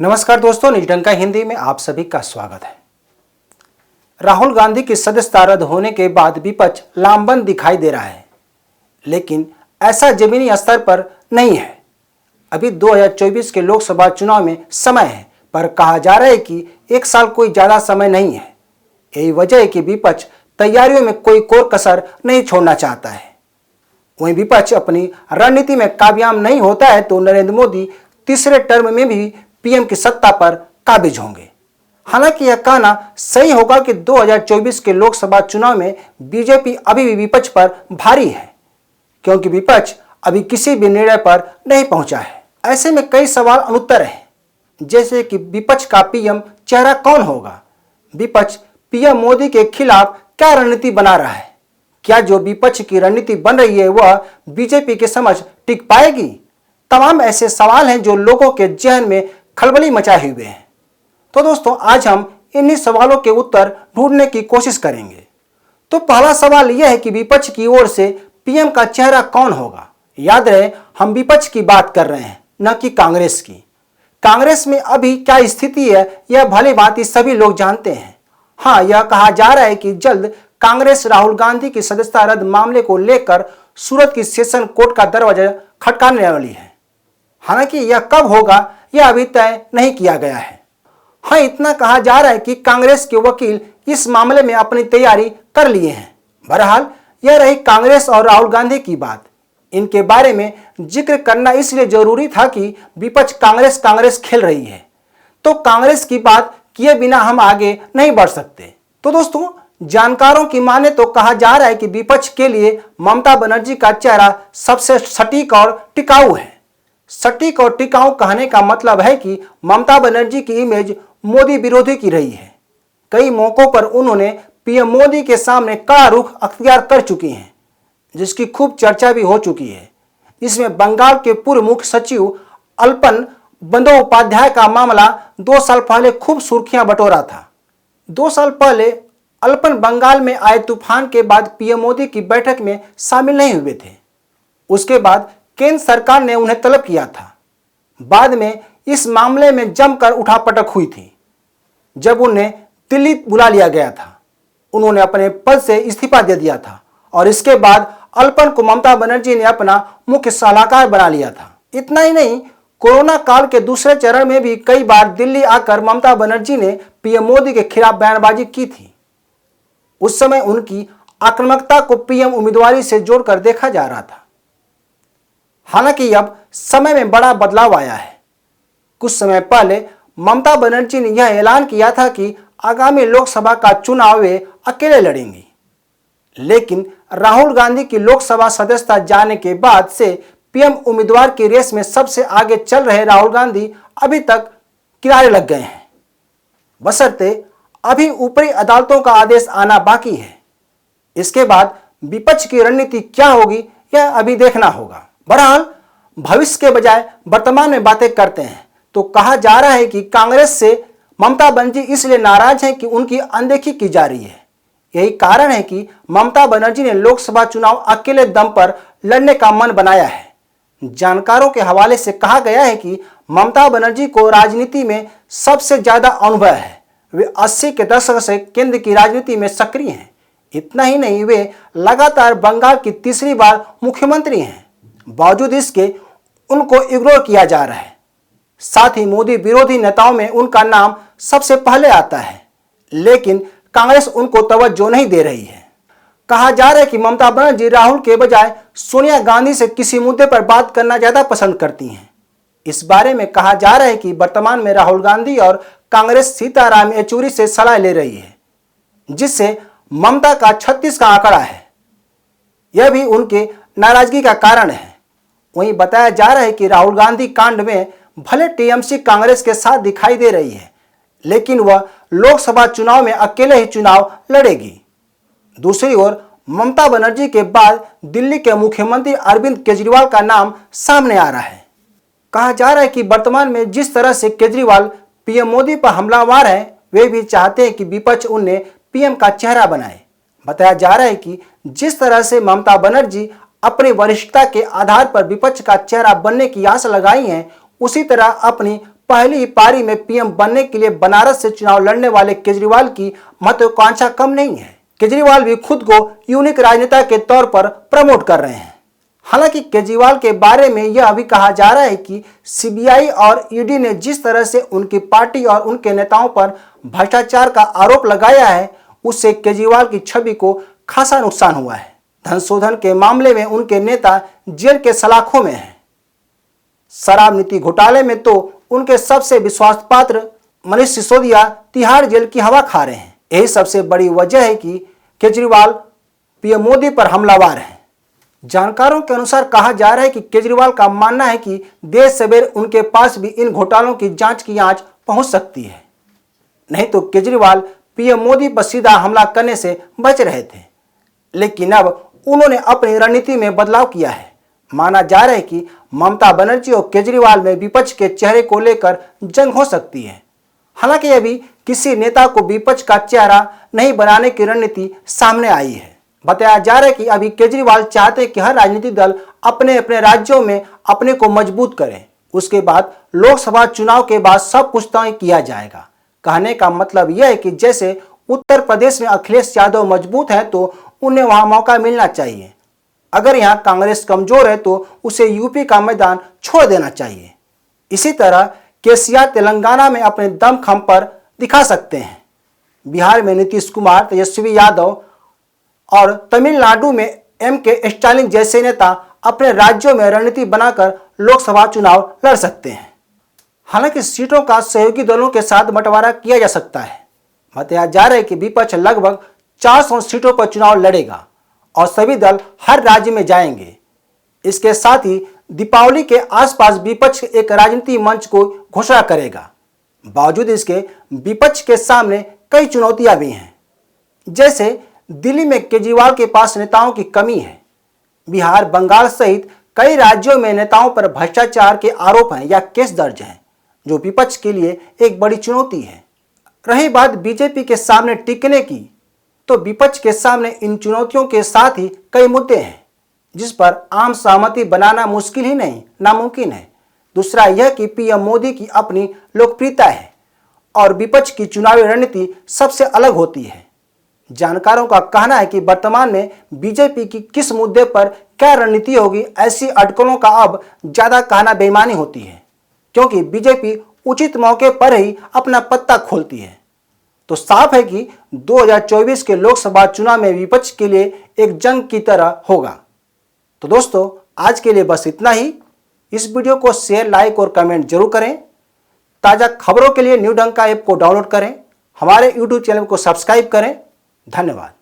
नमस्कार दोस्तों, न्यूज़डंका हिंदी में आप सभी का स्वागत है। राहुल गांधी की सदस्यता रद्द होने के बाद विपक्ष लामबंद दिखाई दे रहा है, लेकिन ऐसा जमीनी स्तर पर नहीं है। अभी 2024 के लोकसभा चुनाव में समय है, पर कहा जा रहा है कि एक साल कोई ज्यादा समय नहीं है। यही वजह है कि विपक्ष तैयारियों में कोई कोर कसर नहीं छोड़ना चाहता है। वहीं विपक्ष अपनी रणनीति में कामयाब नहीं होता है तो नरेंद्र मोदी तीसरे टर्म में भी पीएम की सत्ता पर काबिज होंगे। हालांकि यह कहना सही होगा कि 2024 के लोकसभा चुनाव में बीजेपी अभी भी विपक्ष पर भारी है, क्योंकि विपक्ष अभी किसी भी निर्णय पर नहीं पहुंचा है। ऐसे में कई सवाल अनुत्तर हैं, जैसे कि विपक्ष का पीएम चेहरा कौन होगा, विपक्ष पीएम मोदी के खिलाफ क्या रणनीति बना रहा है, क्या जो विपक्ष की रणनीति बन रही है वह बीजेपी के समझ टिक पाएगी। तमाम ऐसे सवाल हैं जो लोगों के जहन में खलबली मचाए हुए हैं। तो दोस्तों, आज हम इन्हीं सवालों के उत्तर ढूंढने की कोशिश करेंगे। तो पहला सवाल यह है कि विपक्ष की ओर से पीएम का चेहरा कौन होगा। याद रहे, हम विपक्ष की बात कर रहे हैं, न कि कांग्रेस की। कांग्रेस में अभी क्या स्थिति है यह भली भांति सभी लोग जानते हैं। हाँ, यह कहा जा रहा है कि जल्द कांग्रेस राहुल गांधी की सदस्यता रद्द मामले को लेकर सूरत की सेशन कोर्ट का दरवाजा खटकाने वाली है। हालांकि यह कब होगा यह अभी तय नहीं किया गया है। हाँ, इतना कहा जा रहा है कि कांग्रेस के वकील इस मामले में अपनी तैयारी कर लिए हैं। बहरहाल यह रही कांग्रेस और राहुल गांधी की बात। इनके बारे में जिक्र करना इसलिए जरूरी था कि विपक्ष कांग्रेस खेल रही है, तो कांग्रेस की बात किए बिना हम आगे नहीं बढ़ सकते। तो दोस्तों, जानकारों की माने तो कहा जा रहा है कि विपक्ष के लिए ममता बनर्जी का चेहरा सबसे सटीक और टिकाऊ है। सटीक और टिकाऊ कहने का मतलब है कि ममता बनर्जी की इमेज मोदी विरोधी की रही है। कई मौकों पर उन्होंने पीएम मोदी के सामने कड़ा रुख अख्तियार कर चुकी हैं, जिसकी खूब चर्चा भी हो चुकी है। इसमें बंगाल के पूर्व मुख्य सचिव अल्पन बंदोपाध्याय का मामला 2 साल पहले खूब सुर्खियां बटोरा था। 2 साल पहले अल्पन बंगाल में आए तूफान के बाद पीएम मोदी की बैठक में शामिल नहीं हुए थे। उसके बाद केंद्र सरकार ने उन्हें तलब किया था। बाद में इस मामले में जमकर उठापटक हुई थी। जब उन्हें दिल्ली बुला लिया गया था, उन्होंने अपने पद से इस्तीफा दे दिया था और इसके बाद अल्पन को ममता बनर्जी ने अपना मुख्य सलाहकार बना लिया था। इतना ही नहीं, कोरोना काल के दूसरे चरण में भी कई बार दिल्ली आकर ममता बनर्जी ने पीएम मोदी के खिलाफ बयानबाजी की थी। उस समय उनकी आक्रामकता को पीएम उम्मीदवारी से जोड़कर देखा जा रहा था। हालांकि अब समय में बड़ा बदलाव आया है। कुछ समय पहले ममता बनर्जी ने यह ऐलान किया था कि आगामी लोकसभा का चुनाव वे अकेले लड़ेंगी, लेकिन राहुल गांधी की लोकसभा सदस्यता जाने के बाद से पीएम उम्मीदवार की रेस में सबसे आगे चल रहे राहुल गांधी अभी तक किनारे लग गए हैं। बशर्ते अभी ऊपरी अदालतों का आदेश आना बाकी है। इसके बाद विपक्ष की रणनीति क्या होगी यह अभी देखना होगा। बहरहाल भविष्य के बजाय वर्तमान में बातें करते हैं तो कहा जा रहा है कि कांग्रेस से ममता बनर्जी इसलिए नाराज हैं कि उनकी अनदेखी की जा रही है। यही कारण है कि ममता बनर्जी ने लोकसभा चुनाव अकेले दम पर लड़ने का मन बनाया है। जानकारों के हवाले से कहा गया है कि ममता बनर्जी को राजनीति में सबसे ज्यादा अनुभव है। वे 80 के दशक से केंद्र की राजनीति में सक्रिय हैं। इतना ही नहीं, वे लगातार बंगाल की तीसरी बार मुख्यमंत्री हैं। बावजूद इसके उनको इग्नोर किया जा रहा है। साथ ही मोदी विरोधी नेताओं में उनका नाम सबसे पहले आता है, लेकिन कांग्रेस उनको तवज्जो नहीं दे रही है। कहा जा रहा है कि ममता बनर्जी राहुल के बजाय सोनिया गांधी से किसी मुद्दे पर बात करना ज्यादा पसंद करती हैं। इस बारे में कहा जा रहा है कि वर्तमान में राहुल गांधी और कांग्रेस सीताराम येचुरी से सलाह ले रही है, जिससे ममता का 36 का आंकड़ा है। यह भी उनके नाराजगी का कारण है। वहीं बताया जा रहा है कि राहुल गांधी कांड में भले टीएमसी कांग्रेस के साथ दिखाई दे रही है, लेकिन वह लोकसभा चुनाव में अकेले ही चुनाव लड़ेगी। दूसरी ओर ममता बनर्जी के बाद दिल्ली के मुख्यमंत्री अरविंद केजरीवाल का नाम सामने आ रहा है। कहा जा रहा है कि वर्तमान में जिस तरह से केजरीवाल पीएम मोदी पर हमलावर हैं, वे भी चाहते हैं कि विपक्ष उन्हें पीएम का चेहरा बनाए। बताया जा रहा है कि जिस तरह से ममता बनर्जी अपनी वरिष्ठता के आधार पर विपक्ष का चेहरा बनने की आस लगाई है, उसी तरह अपनी पहली पारी में पीएम बनने के लिए बनारस से चुनाव लड़ने वाले केजरीवाल की महत्वाकांक्षा कम नहीं है। केजरीवाल भी खुद को यूनिक राजनेता के तौर पर प्रमोट कर रहे हैं। हालांकि केजरीवाल के बारे में यह भी कहा जा रहा है कि सीबीआई और ईडी ने जिस तरह से उनकी पार्टी और उनके नेताओं पर भ्रष्टाचार का आरोप लगाया है, उससे केजरीवाल की छवि को खासा नुकसान हुआ है। धन शोधन के मामले में उनके नेता जेल के सलाखों में हैं। शराब नीति घोटाले में तो उनके सबसे विश्वास पात्र मनीष सिसोदिया तिहाड़ जेल की हवा खा रहे हैं। यही सबसे बड़ी वजह है कि केजरीवाल पीएम मोदी पर हमलावर हैं। जानकारों के अनुसार कहा जा रहा है कि केजरीवाल का मानना है कि देर सवेर उनके पास भी इन घोटालों की जांच की आंच पहुंच सकती है। नहीं तो केजरीवाल पीएम मोदी पर सीधा हमला करने से बच रहे थे, लेकिन अब उन्होंने अपनी रणनीति में बदलाव किया है। माना जा रहा है कि ममता बनर्जी और केजरीवाल में विपक्ष के चेहरे को लेकर जंग हो सकती है। हालांकि अभी किसी नेता को विपक्ष का चेहरा नहीं बनाने की रणनीति सामने आई है। बताया जा रहा है कि अभी केजरीवाल चाहते हैं कि हर राजनीतिक दल अपने अपने राज्यों में अपने को मजबूत करें। उसके बाद लोकसभा चुनाव के बाद सब कुछ तय किया जाएगा। कहने का मतलब यह है कि जैसे उत्तर प्रदेश में अखिलेश यादव मजबूत है तो उन्हें वहां मौका मिलना चाहिए। अगर यहां कांग्रेस कमजोर है तो उसे यूपी का मैदान छोड़ देना चाहिए। इसी तरह केसीआर तेलंगाना में अपने दमखम पर दिखा सकते हैं। बिहार में नीतीश कुमार, तेजस्वी यादव और तमिलनाडु में एम.के. स्टालिन जैसे नेता अपने राज्यों में रणनीति बनाकर लोकसभा चुनाव लड़ सकते हैं। हालांकि सीटों का सहयोगी दलों के साथ बंटवारा किया जा सकता है। बताया जा रहा है कि विपक्ष लगभग 400 सीटों पर चुनाव लड़ेगा और सभी दल हर राज्य में जाएंगे। इसके साथ ही दीपावली के आसपास विपक्ष एक राजनीतिक मंच को घोषणा करेगा। बावजूद इसके विपक्ष के सामने कई चुनौतियां भी हैं। जैसे दिल्ली में केजरीवाल के पास नेताओं की कमी है। बिहार, बंगाल सहित कई राज्यों में नेताओं पर भ्रष्टाचार के आरोप हैं या केस दर्ज हैं, जो विपक्ष के लिए एक बड़ी चुनौती है। रही बात बीजेपी के सामने टिकने की, तो विपक्ष के सामने इन चुनौतियों के साथ ही कई मुद्दे हैं जिस पर आम सहमति बनाना मुश्किल ही नहीं, नामुमकिन है। दूसरा यह कि पीएम मोदी की अपनी लोकप्रियता है और विपक्ष की चुनावी रणनीति सबसे अलग होती है। जानकारों का कहना है कि वर्तमान में बीजेपी की किस मुद्दे पर क्या रणनीति होगी, ऐसी अटकलों का अब ज्यादा कहना बेईमानी होती है, क्योंकि बीजेपी उचित मौके पर ही अपना पत्ता खोलती है। तो साफ है कि 2024 के लोकसभा चुनाव में विपक्ष के लिए एक जंग की तरह होगा। तो दोस्तों, आज के लिए बस इतना ही। इस वीडियो को शेयर, लाइक और कमेंट जरूर करें। ताज़ा खबरों के लिए न्यू डंका ऐप को डाउनलोड करें। हमारे यूट्यूब चैनल को सब्सक्राइब करें। धन्यवाद।